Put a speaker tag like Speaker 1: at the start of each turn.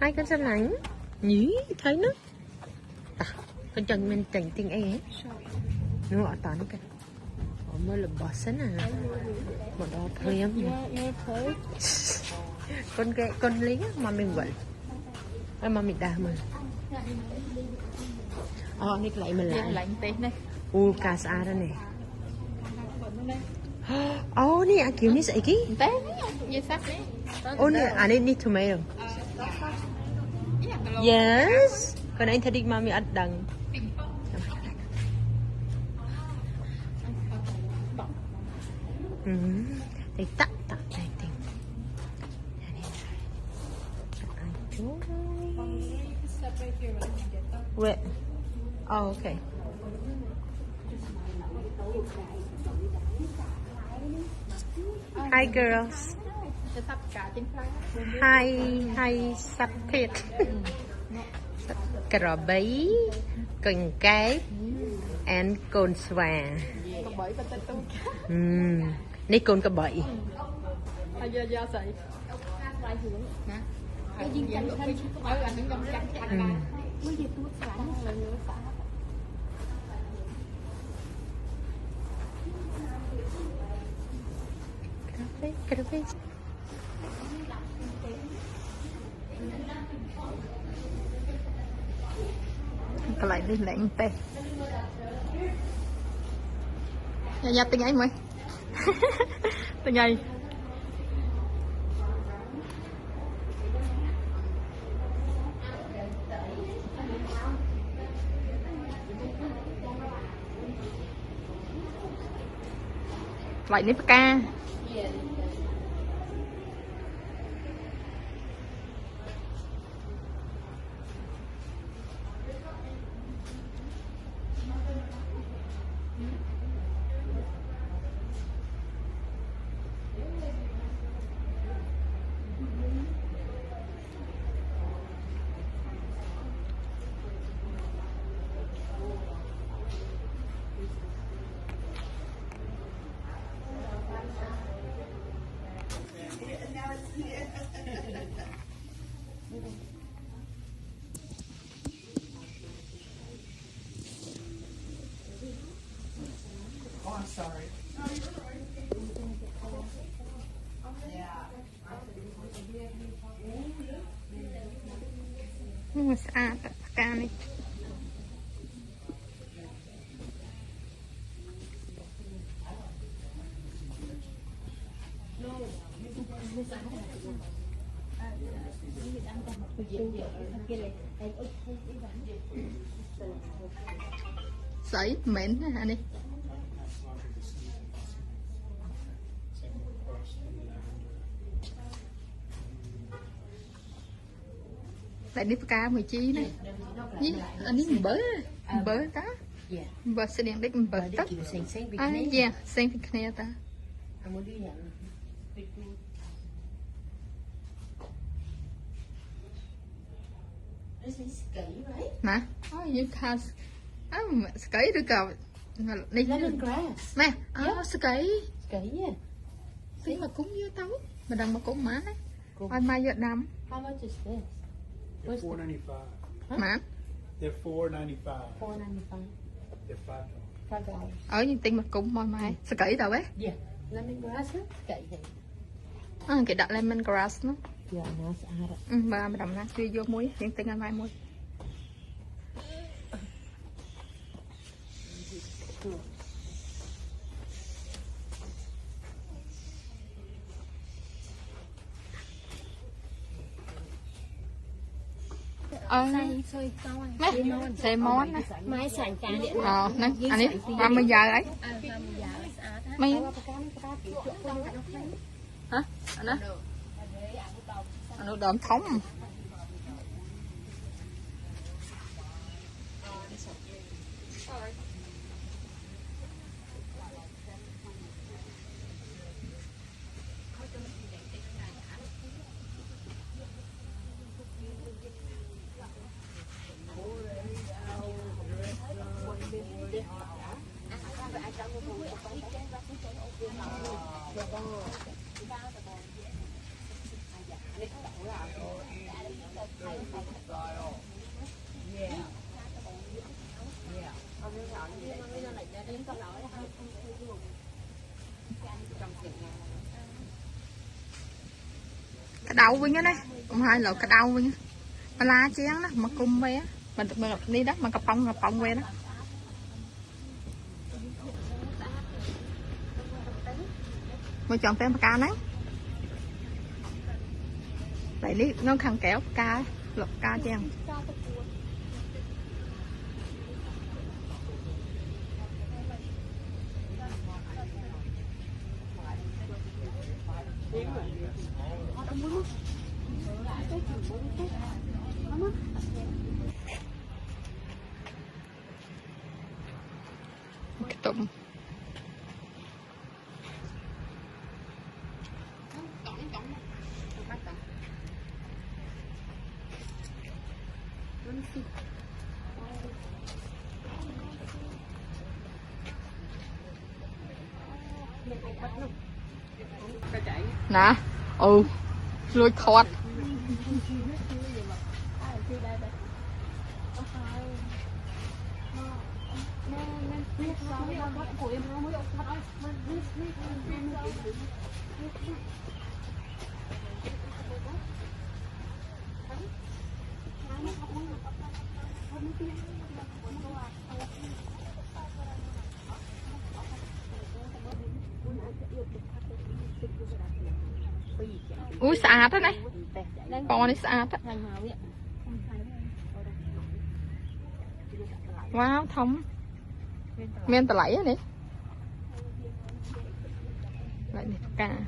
Speaker 1: Hai con săn ảnh nhí thấy nó con chân mình chỉnh tiếng ấy nó ở tận cái mới là bỏ sến à một đó thôi em con lý mà mình vậy mà mình đa mà nít lại mình lại cà sa đó nè nè kiểu như vậy kí nè need tomato yes còn anh tadi mami ăn đằng thì tắt này thì wait okay hi girls hi sắp thịt cà bấy cần cái and cồn xòa ní cồn cà bậy cà phê cái lại đi lạnh tê nhà tiếng anh mày tiếng anh lại nếp ca
Speaker 2: I'm sorry. No, you're right.
Speaker 1: mà sạch ca này sấy mến hả đi lại đi cá 19 này anh đi bớ ta bớ sẽ điện đích bớ tất dạ xem thì kia ta mà you can skate được cậu đi nè skate tí mà cúng với tấu mà đằng mà cúng má đấy ai mai Việt Nam
Speaker 2: They're $4.95.
Speaker 1: Mà
Speaker 2: They're $4.95. They're $5.
Speaker 1: ở những tiền mặt cũng mỏi mỏi sẽ kỹ đâu ấy
Speaker 3: lemongrass
Speaker 1: cái đặt lemongrass nó
Speaker 3: nó
Speaker 1: mà đồng nó chưa vô muối những tiền ăn mai muối xe món này
Speaker 3: máy sành trà điện
Speaker 1: nè anh ấy 30 giờ ấy mấy hả anh á nó đờm thống
Speaker 4: cái đau với đây cũng hai lượt cái đau với mà la chén đó mà cung về mình đi đó mà cặp bông về đó mà chọn tem ca nấy vậy đi nó khăn kéo ca lột ca chén cái tụm nè lùi khót ui sạch đó này con này sạch đó wow thông men tờ lẫy này lại này cả